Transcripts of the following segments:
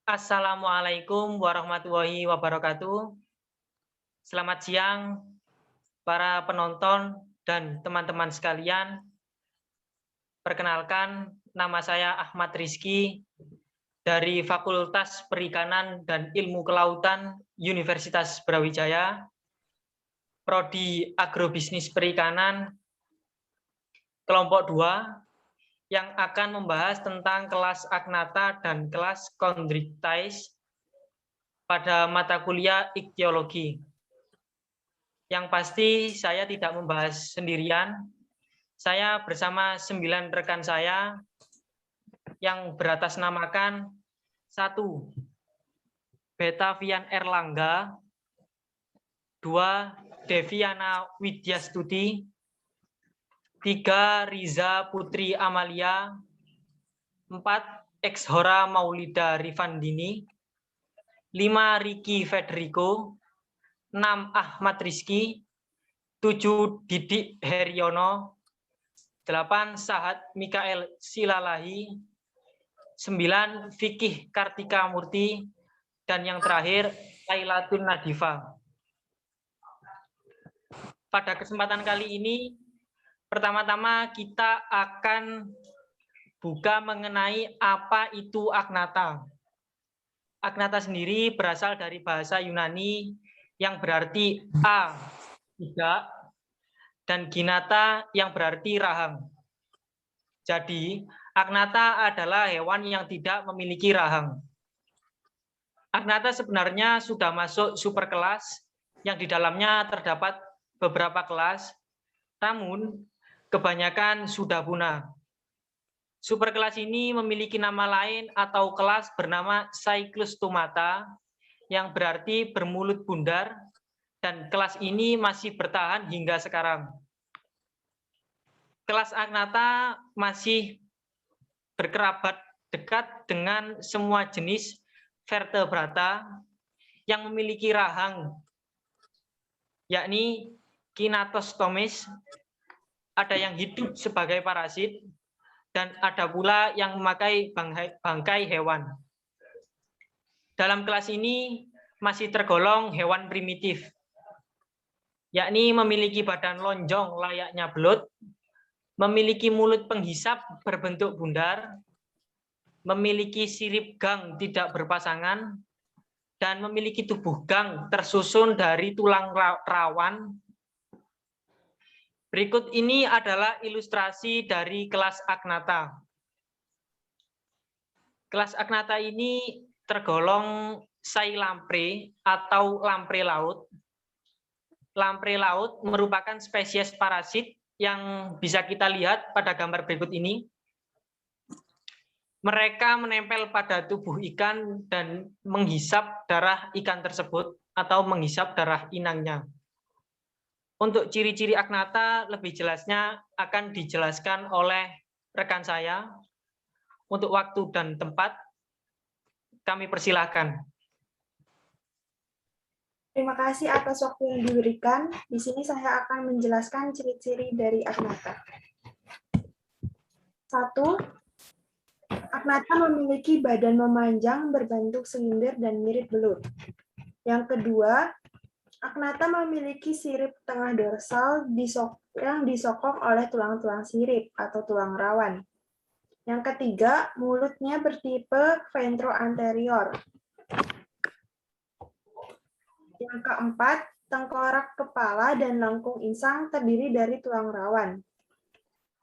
Assalamualaikum warahmatullahi wabarakatuh. Selamat siang, para penonton dan teman-teman sekalian. Perkenalkan, nama saya Ahmad Rizky dari Fakultas Perikanan dan Ilmu Kelautan Universitas Brawijaya, Prodi Agrobisnis Perikanan, kelompok 2, yang akan membahas tentang kelas Agnatha dan kelas Chondrichthyes pada mata kuliah Ikthyologi. Yang pasti saya tidak membahas sendirian. Saya bersama 9 rekan saya yang beratasnamakan 1. Betavian Erlangga, 2. Deviana Widyastuti, 3. Riza Putri Amalia, 4. Exhora Maulida Rifandini, 5. Ricky Federico, 6. Ahmad Rizky, 7. Didik Heryono, 8. Sahat Mikael Silalahi, 9. Fikih Kartika Murti, dan yang terakhir Lailatun Nadifa. Pada kesempatan kali ini, pertama-tama kita akan buka mengenai apa itu Agnatha. Agnatha sendiri berasal dari bahasa Yunani yang berarti A, tidak, dan ginata yang berarti rahang. Jadi, Agnatha adalah hewan yang tidak memiliki rahang. Agnatha sebenarnya sudah masuk superkelas yang di dalamnya terdapat beberapa kelas, namun kebanyakan sudah punah. Superkelas ini memiliki nama lain atau kelas bernama Cyclostomata yang berarti bermulut bundar, dan kelas ini masih bertahan hingga sekarang. Kelas Agnatha masih berkerabat dekat dengan semua jenis vertebrata yang memiliki rahang, yakni Kinatostomes, ada yang hidup sebagai parasit, dan ada pula yang memakai bangkai hewan. Dalam kelas ini masih tergolong hewan primitif, yakni memiliki badan lonjong layaknya belut, memiliki mulut penghisap berbentuk bundar, memiliki sirip gang tidak berpasangan, dan memiliki tubuh gang tersusun dari tulang rawan. Berikut ini adalah ilustrasi dari kelas Agnatha. Kelas Agnatha ini tergolong Sailampre atau lampre laut. Lampre laut merupakan spesies parasit yang bisa kita lihat pada gambar berikut ini. Mereka menempel pada tubuh ikan dan menghisap darah ikan tersebut atau menghisap darah inangnya. Untuk ciri-ciri Agnatha lebih jelasnya akan dijelaskan oleh rekan saya. Untuk waktu dan tempat, kami persilahkan. Terima kasih atas waktu yang diberikan. Di sini saya akan menjelaskan ciri-ciri dari Agnatha. 1. Agnatha memiliki badan memanjang berbentuk silinder dan mirip belut. Yang kedua, Agnatha memiliki sirip tengah dorsal yang disokong oleh tulang-tulang sirip atau tulang rawan. Yang ketiga, mulutnya bertipe ventroanterior. Yang keempat, tengkorak kepala dan lengkung insang terdiri dari tulang rawan.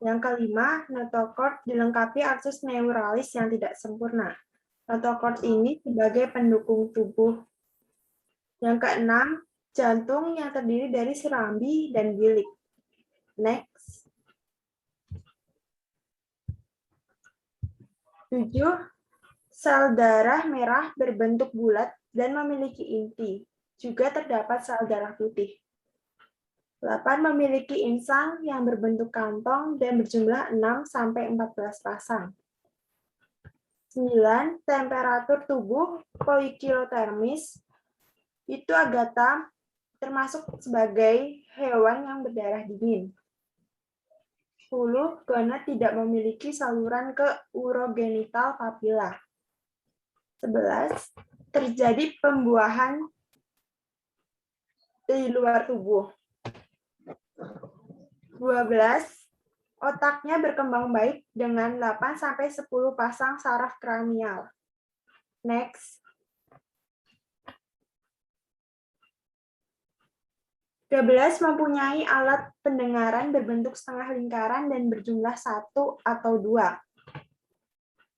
Yang kelima, notochord dilengkapi aksus neuralis yang tidak sempurna. Notochord ini sebagai pendukung tubuh. Yang keenam, jantung yang terdiri dari serambi dan bilik. Next. 7. Sel darah merah berbentuk bulat dan memiliki inti. Juga terdapat sel darah putih. 8. Memiliki insang yang berbentuk kantong dan berjumlah 6-14 pasang. 9. Temperatur tubuh poikilotermis. Itu Agnatha termasuk sebagai hewan yang berdarah dingin. 10. Gonad tidak memiliki saluran ke urogenital papilla. 11. Terjadi pembuahan di luar tubuh. 12. Otaknya berkembang baik dengan 8-10 pasang saraf kranial. Next. 13. Mempunyai alat pendengaran berbentuk setengah lingkaran dan berjumlah 1 atau 2.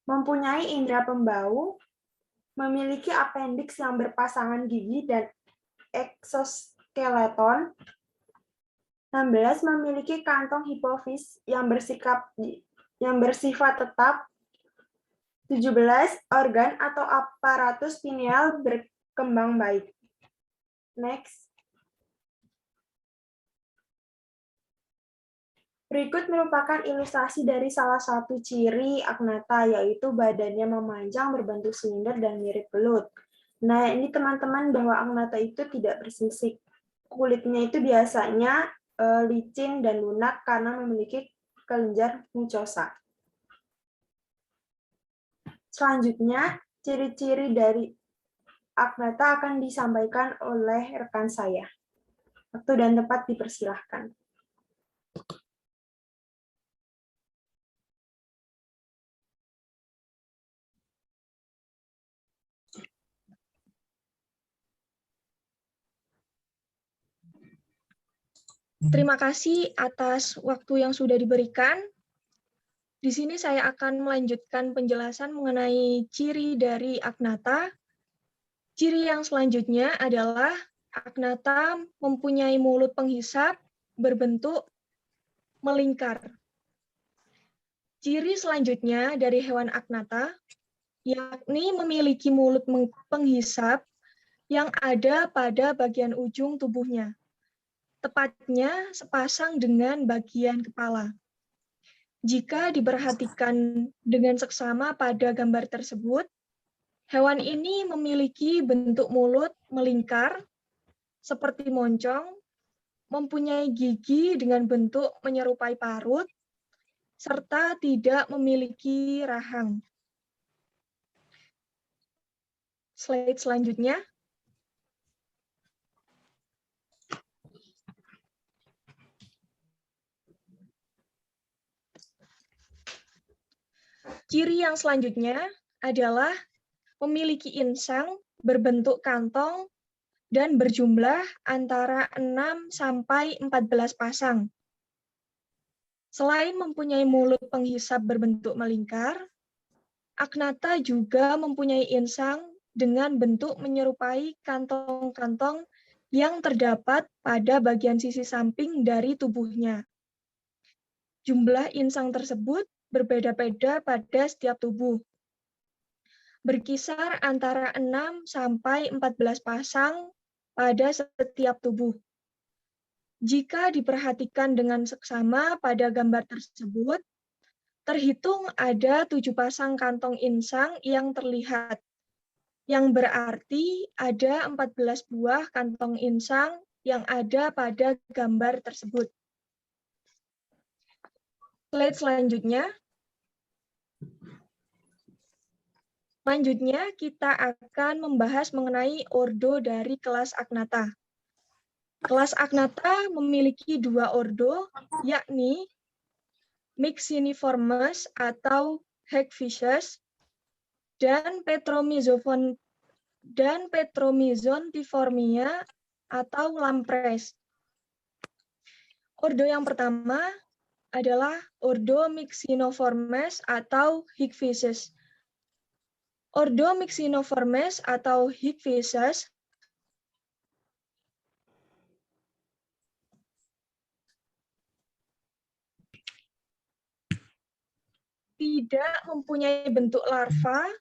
Mempunyai indera pembau, memiliki apendiks yang berpasangan gigi dan eksoskeleton. 16. Memiliki kantong hipofis yang bersifat tetap. 17. Organ atau aparatus pineal berkembang baik. Next. Berikut merupakan ilustrasi dari salah satu ciri agnatha, yaitu badannya memanjang, berbentuk silinder, dan mirip belut. Nah, ini teman-teman bahwa agnatha itu tidak bersisik. Kulitnya itu biasanya licin dan lunak karena memiliki kelenjar mucosa. Selanjutnya, ciri-ciri dari agnatha akan disampaikan oleh rekan saya. Waktu dan tempat dipersilahkan. Terima kasih atas waktu yang sudah diberikan. Di sini saya akan melanjutkan penjelasan mengenai ciri dari agnatha. Ciri yang selanjutnya adalah agnatha mempunyai mulut penghisap berbentuk melingkar. Ciri selanjutnya dari hewan agnatha yakni memiliki mulut penghisap yang ada pada bagian ujung tubuhnya, tepatnya sepasang dengan bagian kepala. Jika diperhatikan dengan seksama pada gambar tersebut, hewan ini memiliki bentuk mulut melingkar seperti moncong, mempunyai gigi dengan bentuk menyerupai parut, serta tidak memiliki rahang. Slide selanjutnya. Ciri yang selanjutnya adalah memiliki insang berbentuk kantong dan berjumlah antara 6 sampai 14 pasang. Selain mempunyai mulut penghisap berbentuk melingkar, agnatha juga mempunyai insang dengan bentuk menyerupai kantong-kantong yang terdapat pada bagian sisi samping dari tubuhnya. Jumlah insang tersebut berbeda-beda pada setiap tubuh, berkisar antara 6 sampai 14 pasang pada setiap tubuh. Jika diperhatikan dengan seksama pada gambar tersebut, terhitung ada 7 pasang kantong insang yang terlihat, yang berarti ada 14 buah kantong insang yang ada pada gambar tersebut. Slide selanjutnya. Selanjutnya, kita akan membahas mengenai ordo dari kelas agnatha. Kelas agnatha memiliki 2 ordo, yakni Myxiniformes atau Hagfischs dan Petromyzontiformia atau Lampres. Ordo yang pertama adalah ordo Myxinoformes atau Hagfischs. Ordo Myxinoformes atau Hagfischs tidak mempunyai bentuk larva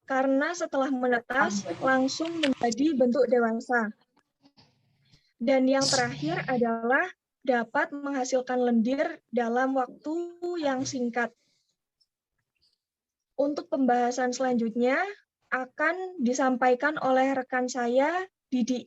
karena setelah menetas langsung menjadi bentuk dewasa. Dan yang terakhir adalah dapat menghasilkan lendir dalam waktu yang singkat. Untuk pembahasan selanjutnya akan disampaikan oleh rekan saya, Didi.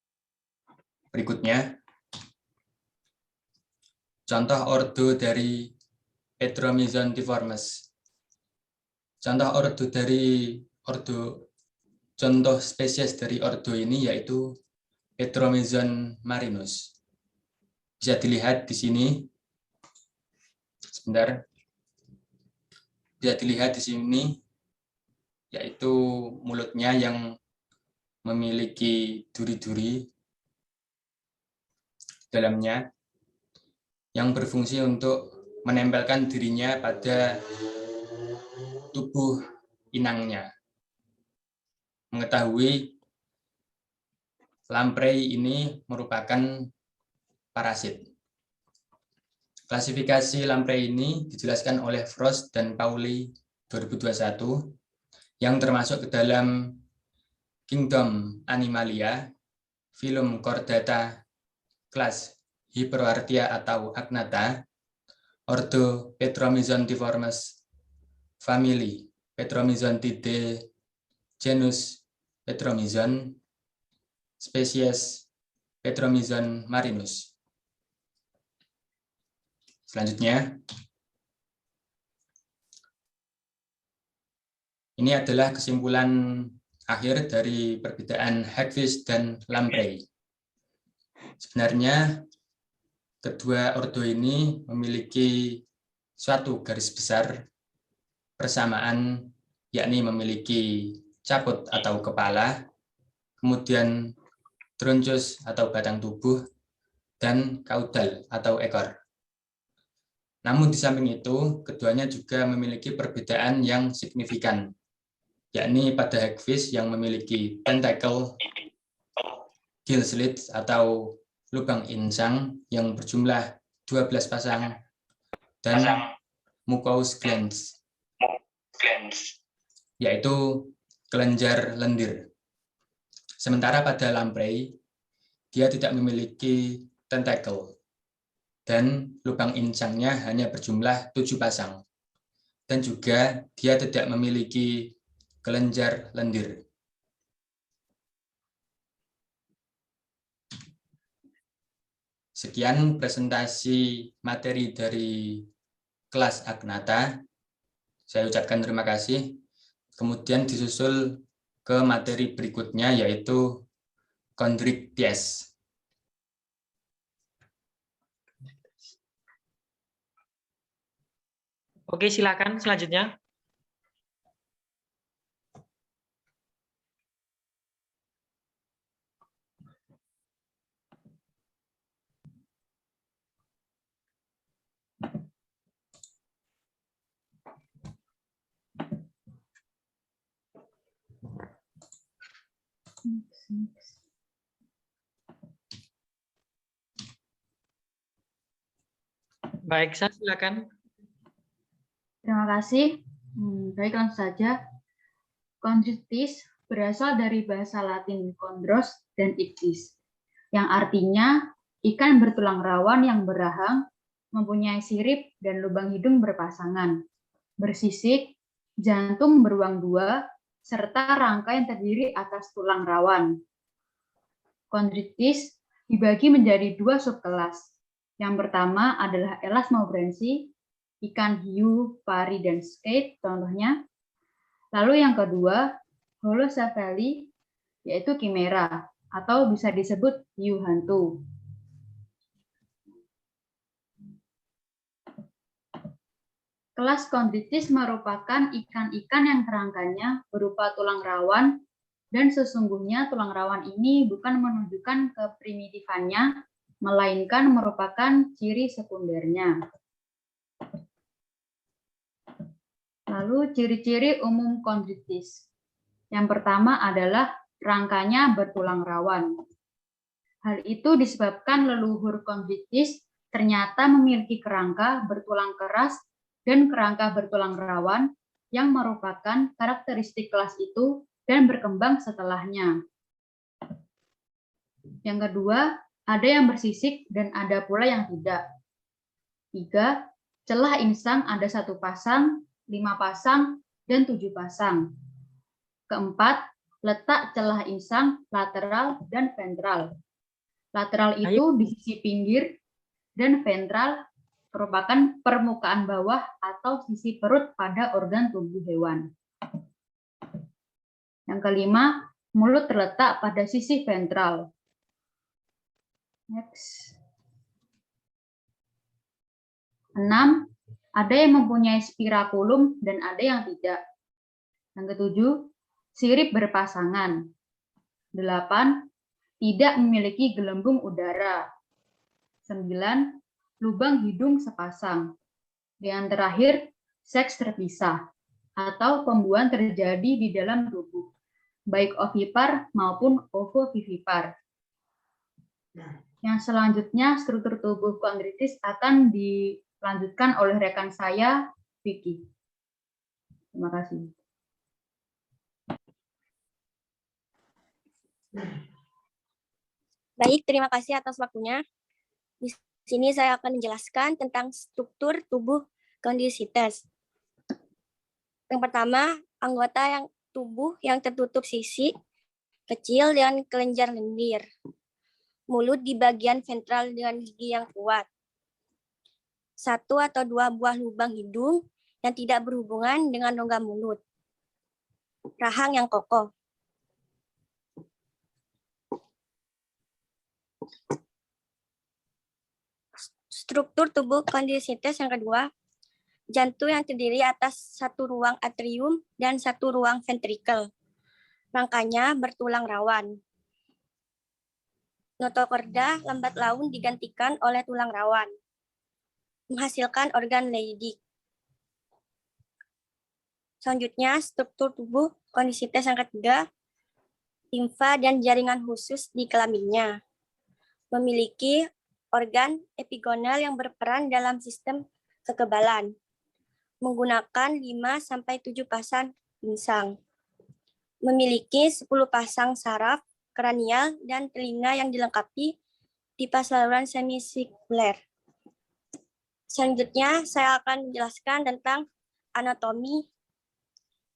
berikutnya. Contoh ordo dari Petromyzontiformes. Contoh spesies dari ordo ini yaitu Petromyzon marinus. Bisa dilihat di sini. Sebentar. Bisa dilihat di sini yaitu mulutnya yang memiliki duri-duri dalamnya yang berfungsi untuk menempelkan dirinya pada tubuh inangnya. Mengetahui lamprey ini merupakan parasit. Klasifikasi lamprey ini dijelaskan oleh Frost dan Pauli 2021 yang termasuk ke dalam Kingdom Animalia, film Chordata, kelas Hyperoartia atau Agnatha, ordo Petromyzontiformes, famili Petromyzontidae, genus Petromyzon, spesies Petromyzon marinus. Selanjutnya, ini adalah kesimpulan akhir dari perbedaan hagfish dan lamprey. Sebenarnya kedua ordo ini memiliki suatu garis besar persamaan, yakni memiliki caput atau kepala, kemudian truncus atau batang tubuh, dan caudal atau ekor. Namun di samping itu, keduanya juga memiliki perbedaan yang signifikan, yakni pada hagfish yang memiliki tentacle, gill slits atau lubang insang yang berjumlah 12 pasang, dan mucous glands, yaitu kelenjar lendir. Sementara pada lamprey, dia tidak memiliki tentacle, dan lubang insangnya hanya berjumlah 7 pasang, dan juga dia tidak memiliki kelenjar lendir. Sekian presentasi materi dari kelas Agnatha. Saya ucapkan terima kasih. Kemudian disusul ke materi berikutnya yaitu Chondrichthyes. Oke, silakan selanjutnya. Baik, saya silakan. Terima kasih. Baik, langsung saja. Chondrichthyes berasal dari bahasa Latin chondros dan ichthys, yang artinya ikan bertulang rawan yang berahang, mempunyai sirip dan lubang hidung berpasangan, bersisik, jantung beruang dua, serta rangka yang terdiri atas tulang rawan. Chondrichthyes dibagi menjadi 2 subkelas. Yang pertama adalah Elasmobranchi, ikan hiu, pari, dan skate, contohnya. Lalu yang kedua, Holocephali, yaitu Chimera, atau bisa disebut hiu hantu. Kelas Chondrichthyes merupakan ikan-ikan yang kerangkanya berupa tulang rawan, dan sesungguhnya tulang rawan ini bukan menunjukkan keprimitifannya, melainkan merupakan ciri sekundernya. Lalu ciri-ciri umum Chondrichthyes. Yang pertama adalah rangkanya bertulang rawan. Hal itu disebabkan leluhur Chondrichthyes ternyata memiliki kerangka bertulang keras dan kerangka bertulang rawan yang merupakan karakteristik kelas itu dan berkembang setelahnya. Yang kedua, ada yang bersisik dan ada pula yang tidak. 3. Celah insang ada 1 pasang, 5 pasang, dan 7 pasang. Keempat, letak celah insang lateral dan ventral. Lateral itu di sisi pinggir, dan ventral merupakan permukaan bawah atau sisi perut pada organ tubuh hewan. Yang kelima, mulut terletak pada sisi ventral. Next. 6. Ada yang mempunyai spirakulum dan ada yang tidak. Yang ketujuh, sirip berpasangan. 8. Tidak memiliki gelembung udara. 9. Lubang hidung sepasang. Yang terakhir, seks terpisah atau pembuahan terjadi di dalam tubuh, baik ovipar maupun ovovivipar. Yang selanjutnya, struktur tubuh kondritis akan dilanjutkan oleh rekan saya, Vicky. Terima kasih. Baik, terima kasih atas waktunya. Di sini saya akan menjelaskan tentang struktur tubuh kondisites. Yang pertama, anggota tubuh yang tertutup sisi kecil dengan kelenjar lendir. Mulut di bagian ventral dengan gigi yang kuat. 1 atau 2 buah lubang hidung yang tidak berhubungan dengan rongga mulut. Rahang yang kokoh. Struktur tubuh kondisites yang kedua, jantung yang terdiri atas 1 ruang atrium dan 1 ruang ventrikel. Rangkanya bertulang rawan. Notokorda lambat laun digantikan oleh tulang rawan, menghasilkan organ Leydig. Selanjutnya, struktur tubuh kondisites yang ketiga, limfa dan jaringan khusus di kelaminnya. Memiliki organ epigonal yang berperan dalam sistem kekebalan, menggunakan 5-7 pasang ginsang. Memiliki 10 pasang saraf kranial dan telinga yang dilengkapi pipa saluran semisirkuler. Selanjutnya, saya akan menjelaskan tentang anatomi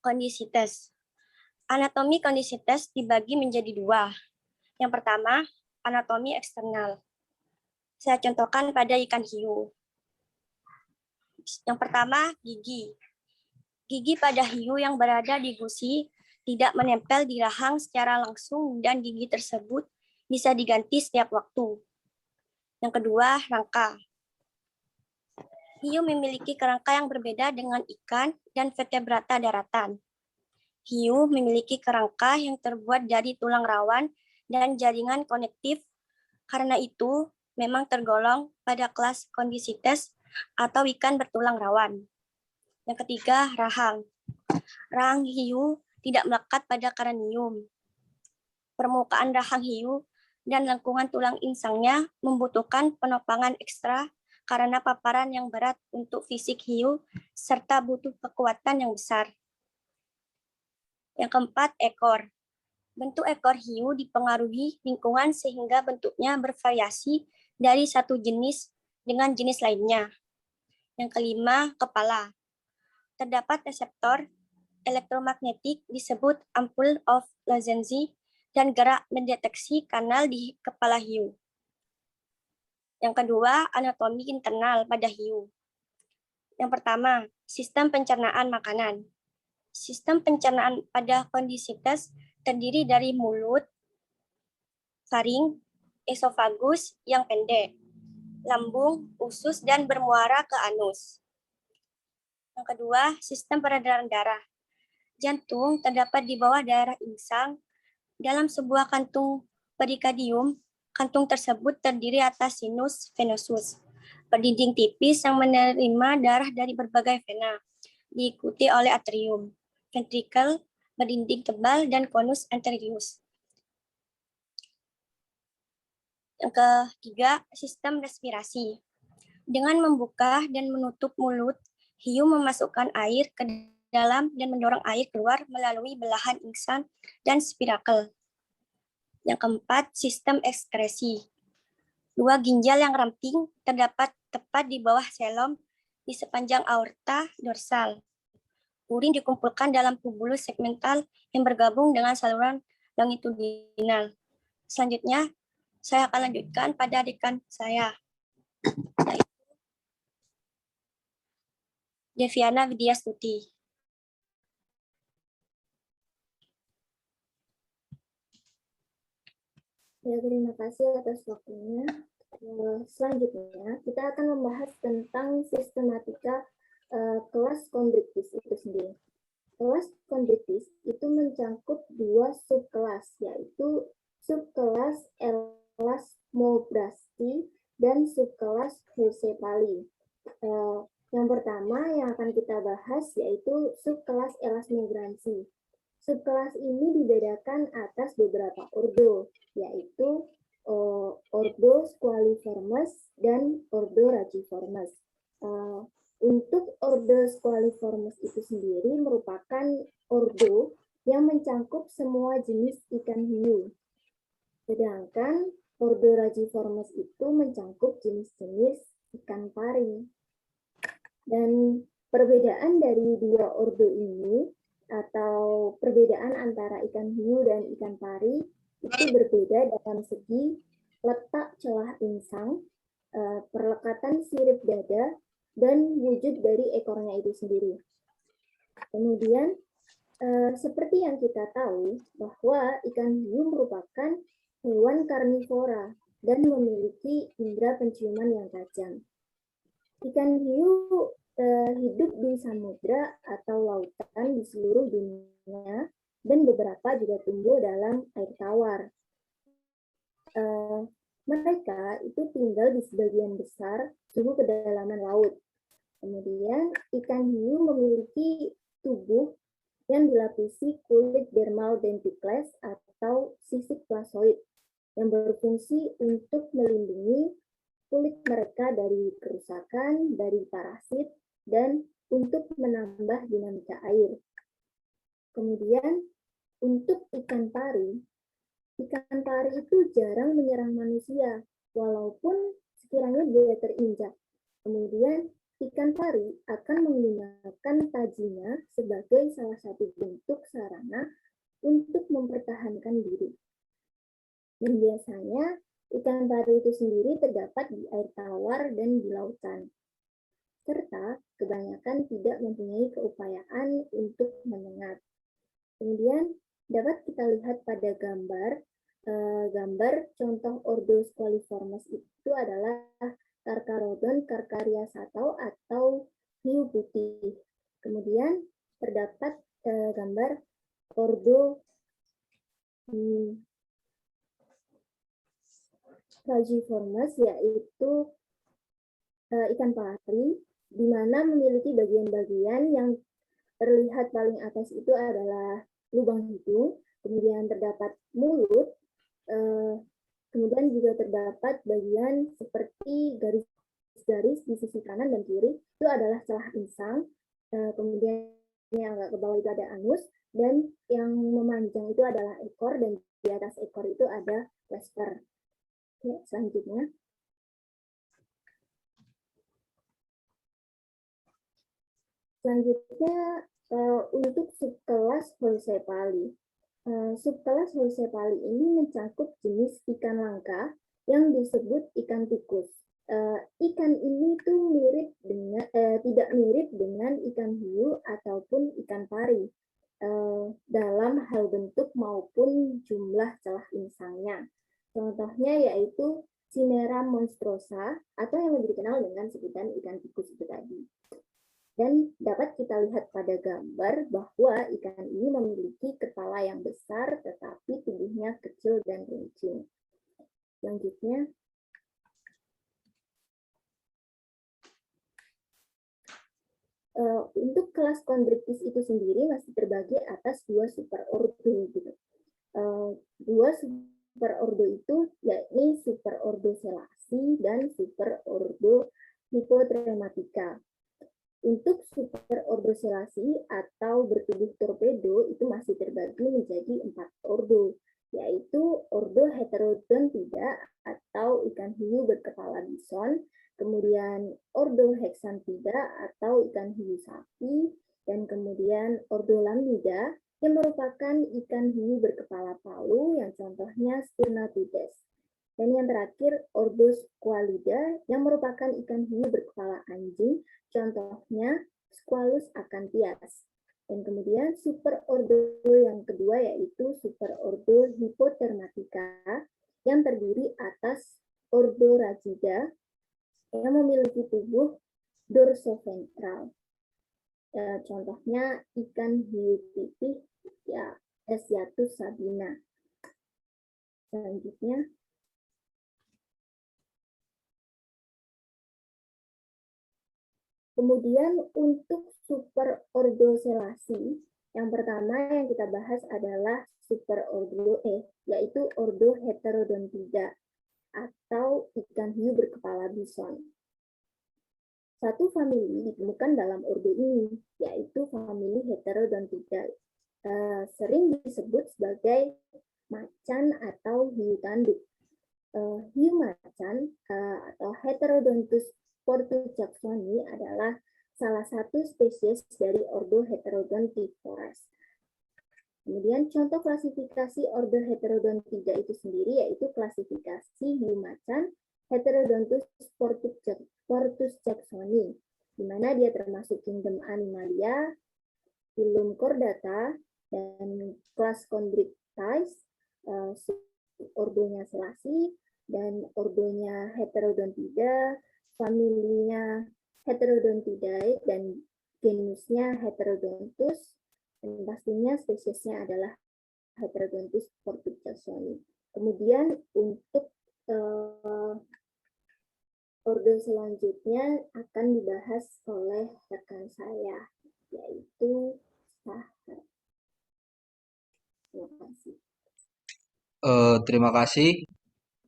kondisites. Anatomi kondisites dibagi menjadi 2. Yang pertama, anatomi eksternal. Saya contohkan pada ikan hiu. Yang pertama, gigi. Gigi pada hiu yang berada di gusi tidak menempel di rahang secara langsung dan gigi tersebut bisa diganti setiap waktu. Yang kedua, rangka. Hiu memiliki kerangka yang berbeda dengan ikan dan vertebrata daratan. Hiu memiliki kerangka yang terbuat dari tulang rawan dan jaringan konektif, karena itu memang tergolong pada kelas kondisites atau ikan bertulang rawan. Yang ketiga, rahang. Rahang hiu tidak melekat pada kranium. Permukaan rahang hiu dan lengkungan tulang insangnya membutuhkan penopangan ekstra karena paparan yang berat untuk fisik hiu serta butuh kekuatan yang besar. Yang keempat, ekor. Bentuk ekor hiu dipengaruhi lingkungan sehingga bentuknya bervariasi dari satu jenis dengan jenis lainnya. Yang kelima, kepala. Terdapat reseptor elektromagnetik disebut ampule of Lorentz dan gerak mendeteksi kanal di kepala hiu. Yang kedua, anatomi internal pada hiu. Yang pertama, sistem pencernaan makanan. Sistem pencernaan pada kondisites terdiri dari mulut, faring, esofagus yang pendek, lambung, usus, dan bermuara ke anus. Yang kedua, sistem peredaran darah. Jantung terdapat di bawah daerah insang. Dalam sebuah kantung perikadium, kantung tersebut terdiri atas sinus venosus, berdinding tipis yang menerima darah dari berbagai vena, diikuti oleh atrium, ventrikel, berdinding tebal, dan konus anterius. Yang ketiga, sistem respirasi. Dengan membuka dan menutup mulut, hiu memasukkan air ke dalam dan mendorong air keluar melalui belahan insang dan spirakel. Yang keempat, sistem ekskresi. 2 ginjal yang ramping terdapat tepat di bawah selom di sepanjang aorta dorsal. Urin dikumpulkan dalam tubulus segmental yang bergabung dengan saluran longitudinal. Selanjutnya, Saya akan lanjutkan pada rekan saya, yaitu Deviana Widyastuti. Ya, terima kasih atas waktunya. Selanjutnya, kita akan membahas tentang sistematika kelas kondriktis itu sendiri. Kelas kondriktis itu mencangkup dua subkelas, yaitu subkelas Elasmobrasti dan subkelas Heuseppali. Yang pertama yang akan kita bahas yaitu subkelas Elasmobranchi. Subkelas ini dibedakan atas beberapa ordo, yaitu ordo Squaliformes dan ordo Rajiformes. Untuk ordo Squaliformes itu sendiri merupakan ordo yang mencangkup semua jenis ikan hiu. Sedangkan ordo Rajiformes itu mencangkup jenis-jenis ikan pari. Dan perbedaan dari dua ordo ini atau perbedaan antara ikan hiu dan ikan pari itu berbeda dalam segi letak celah insang, perlekatan sirip dada, dan wujud dari ekornya itu sendiri. Kemudian, seperti yang kita tahu bahwa ikan hiu merupakan hewan karnivora dan memiliki indera penciuman yang tajam. Ikan hiu hidup di samudra atau lautan di seluruh dunia dan beberapa juga tumbuh dalam air tawar. Mereka itu tinggal di sebagian besar suhu kedalaman laut. Kemudian ikan hiu memiliki tubuh yang dilapisi kulit dermal denticles atau sisik plasoid yang berfungsi untuk melindungi kulit mereka dari kerusakan, dari parasit, dan untuk menambah dinamika air. Kemudian untuk ikan pari itu jarang menyerang manusia, walaupun sekiranya dia terinjak. Kemudian ikan pari akan menggunakan tajinya sebagai salah satu bentuk sarana untuk mempertahankan diri. Dan biasanya ikan pari itu sendiri terdapat di air tawar dan di lautan, serta kebanyakan tidak mempunyai keupayaan untuk menyengat. Kemudian dapat kita lihat pada gambar contoh ordo Squaliformes itu adalah Carcharodon carchariasatau atau hiu putih. Kemudian terdapat gambar ordo Rajiformes, yaitu ikan pari, di mana memiliki bagian-bagian yang terlihat paling atas itu adalah lubang hidung, kemudian terdapat mulut, kemudian juga terdapat bagian seperti garis-garis di sisi kanan dan kiri, itu adalah celah insang, kemudian yang agak ke bawah itu ada anus, dan yang memanjang itu adalah ekor, dan di atas ekor itu ada vesper. Ya, selanjutnya. Selanjutnya, untuk subkelas Heuseppali. Subkelas Heuseppali ini mencakup jenis ikan langka yang disebut ikan tikus. Ikan ini tuh tidak mirip dengan ikan hiu ataupun ikan pari dalam hal bentuk maupun jumlah celah insangnya. Contohnya yaitu Cinera monstrosa atau yang lebih dikenal dengan sebutan ikan tikus itu tadi. Dan dapat kita lihat pada gambar bahwa ikan ini memiliki kepala yang besar tetapi tubuhnya kecil dan runcing. Selanjutnya, untuk kelas kondriktis itu sendiri masih terbagi atas dua superordo gitu. Dua superordo itu yakni superordo Selasi dan superordo Hypotrematica. Untuk superordo Selasi atau bertubuh torpedo itu masih terbagi menjadi 4 ordo, yaitu ordo Heterodontida atau ikan hiu berkepala bison, kemudian ordo Hexanthida atau ikan hiu sapi, dan kemudian ordo Lambida yang merupakan ikan hiu berkepala palu yang contohnya Sturnathides. Dan yang terakhir, ordo Squalida yang merupakan ikan hiu berkepala anjing, contohnya Squalus acanthias. Dan kemudian superordo yang kedua yaitu superordo Hippotermatica yang terdiri atas ordo Ragida yang memiliki tubuh dorsoventral. Contohnya ikan hiu pipih ya Asiatus sabina. Selanjutnya, kemudian untuk superordo Selasi, yang pertama yang kita bahas adalah superordo yaitu ordo Heterodontida atau ikan hiu berkepala bison. Satu famili ditemukan dalam ordo ini, yaitu famili Heterodontida. Sering disebut sebagai macan atau hiu tanduk. Hiu macan atau Heterodontus portu-jacksoni adalah salah satu spesies dari ordo Heterodontiformes. Kemudian contoh klasifikasi ordo Heterodontida itu sendiri yaitu klasifikasi hiu macan Heterodontus portus-jacksoni, di mana dia termasuk kingdom Animalia, phylum Chordata, dan kelas Chondrichthyes, ordonya Selasi, dan ordonya Heterodontida, familinya Heterodontidae, dan genusnya Heterodontus, dan pastinya spesiesnya adalah Heterodontus portu-jacksoni. Kemudian untuk ordo selanjutnya akan dibahas oleh rekan saya, yaitu Sahar. Terima kasih. Terima kasih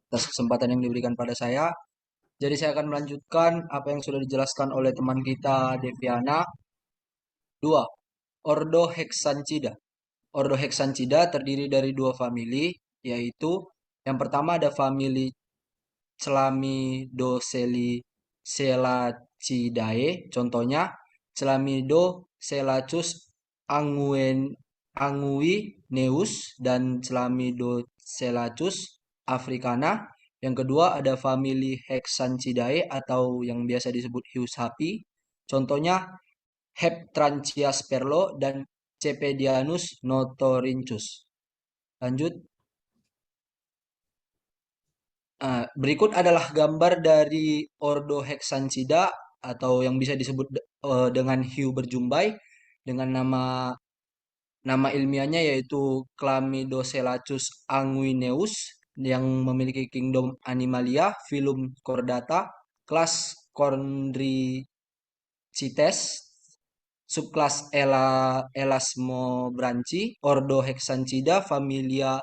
atas kesempatan yang diberikan pada saya. Jadi saya akan melanjutkan apa yang sudah dijelaskan oleh teman kita Deviana. 2. Ordo Hexanchida. Ordo Hexanchida terdiri dari dua famili, yaitu yang pertama ada famili Chlamydocelacidae, contohnya Chlamydocelacus anguineus dan Chlamydocelacus africana. Yang kedua ada famili Hexanchidae atau yang biasa disebut hiu sapi, contohnya Heptranchias perlo dan Cepedianus notorinchus. Lanjut. Berikut adalah gambar dari ordo Hexanchida atau yang bisa disebut dengan hiu berjumbai dengan nama ilmiahnya yaitu Chlamydocelacus anguineus yang memiliki kingdom Animalia, phylum Chordata, kelas Chondrichthyes, subkelas Elasmobranchi, ordo Hexanchida, familia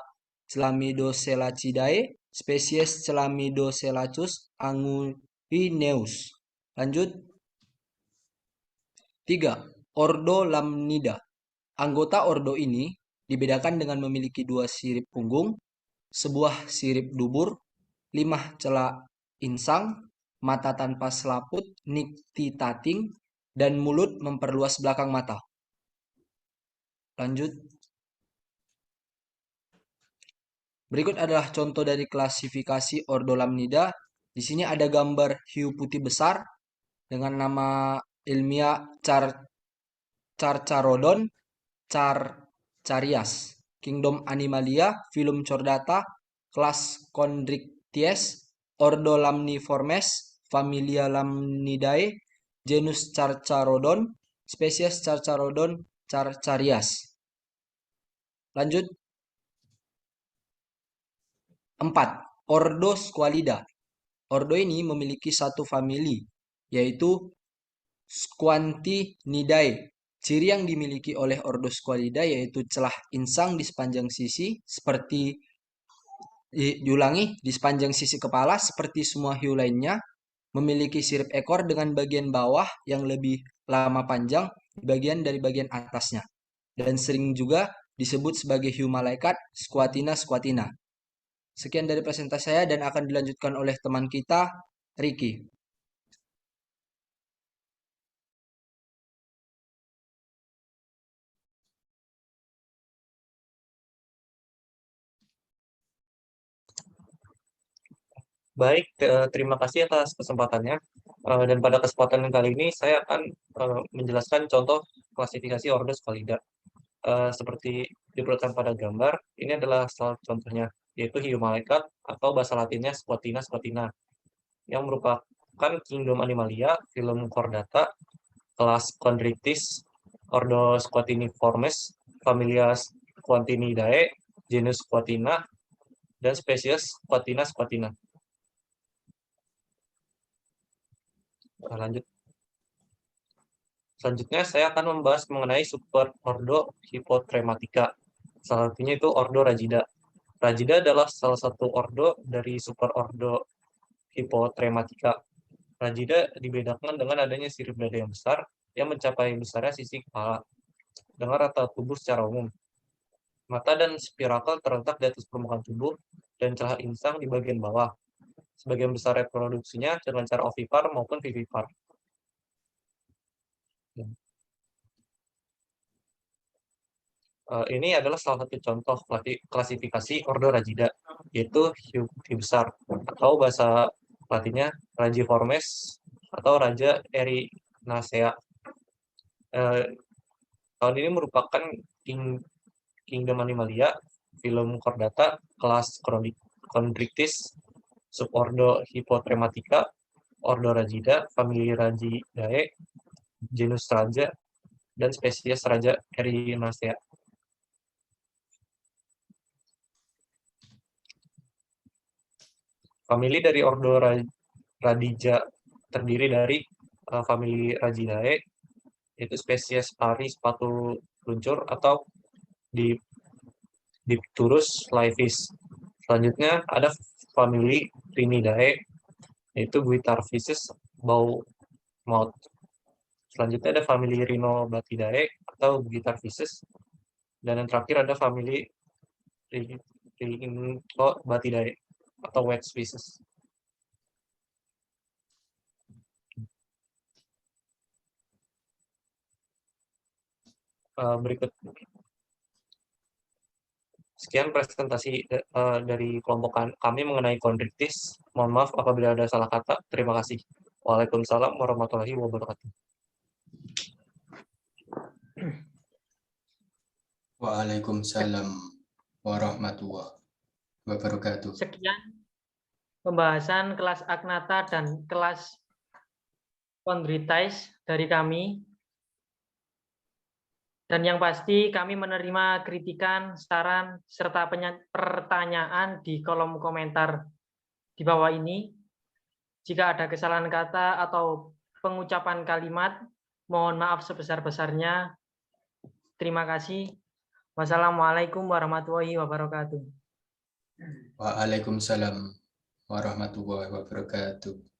Chlamydocelacidae, spesies Chlamydocelacus anguineus. Lanjut. 3. Ordo Lamnida. Anggota ordo ini dibedakan dengan memiliki 2 sirip punggung, sebuah sirip dubur, 5 celak insang, mata tanpa selaput, nictitating, dan mulut memperluas belakang mata. Lanjut. Berikut adalah contoh dari klasifikasi ordo Lamnida. Di sini ada gambar hiu putih besar dengan nama ilmiah Carcharodon carcharias, kingdom Animalia, phylum Chordata, kelas Chondrichthyes, ordo Lamniformes, familia Lamnidae, genus Carcharodon, spesies Carcharodon carcharias. Lanjut. 4. Ordo Squalida. Ordo ini memiliki satu famili, yaitu Squantinidae. Ciri yang dimiliki oleh ordo Squalida yaitu celah insang di sepanjang sisi, seperti diulangi, di sepanjang sisi kepala seperti semua hiu lainnya, memiliki sirip ekor dengan bagian bawah yang lebih lama panjang di bagian dari bagian atasnya, dan sering juga disebut sebagai hiu malaikat Squatina squatina. Sekian dari presentasi saya dan akan dilanjutkan oleh teman kita, Ricky. Baik, terima kasih atas kesempatannya. Dan pada kesempatan kali ini saya akan menjelaskan contoh klasifikasi ordo squalida. Seperti diperlihatkan pada gambar, ini adalah salah contohnya, yaitu hiu malaikat atau bahasa latinnya Squatina squatina, yang merupakan kingdom Animalia, filum Chordata, kelas Chondrichthyes, ordo Squatiniformes, familia Squatinidae, genus Squatina, dan spesies Squatina squatina. Lanjut. Selanjutnya saya akan membahas mengenai superordo Hippotrematica. Salah satunya itu ordo Rajida. Rajida adalah salah satu ordo dari superordo Hippotrematica. Rajida dibedakan dengan adanya sirip dada yang besar yang mencapai besarnya sisi kepala dengan rata tubuh secara umum. Mata dan spirakel terletak di atas permukaan tubuh dan celah insang di bagian bawah. Sebagian besar reproduksinya dengan cara ovipar maupun vivipar. Ini adalah salah satu contoh klasifikasi ordo Rajida, yaitu hiu putih besar, atau bahasa latinnya Rajiformes atau Raja Erinacea. Tahun ini merupakan kingdom Animalia, filum Chordata, kelas Chondrichthyes, subordo Hippotrematica, ordo Rajida, famili Rajidae, genus Raja, dan spesies Raja Erinacea. Famili dari ordo Radija terdiri dari famili Rajidae, yaitu spesies pari sepatu luncur atau Dipterus laevis. Selanjutnya ada famili Rhinidae, yaitu Guitarphysis bau maut. Selanjutnya ada famili Rhinobatidae atau Guitarphysis. Dan yang terakhir ada famili Rhinobatidae atau wet species. Berikut. Sekian presentasi dari kelompok kami mengenai Chondrichthyes. Mohon maaf apabila ada salah kata. Terima kasih. Waalaikumsalam warahmatullahi wabarakatuh. Waalaikumsalam warahmatullahi wabarakatuh. Sekian pembahasan kelas Agnatha dan kelas Chondrichthyes dari kami. Dan yang pasti kami menerima kritikan, saran, serta pertanyaan di kolom komentar di bawah ini. Jika ada kesalahan kata atau pengucapan kalimat, mohon maaf sebesar-besarnya. Terima kasih. Wassalamualaikum warahmatullahi wabarakatuh. Waalaikumsalam warahmatullahi wabarakatuh.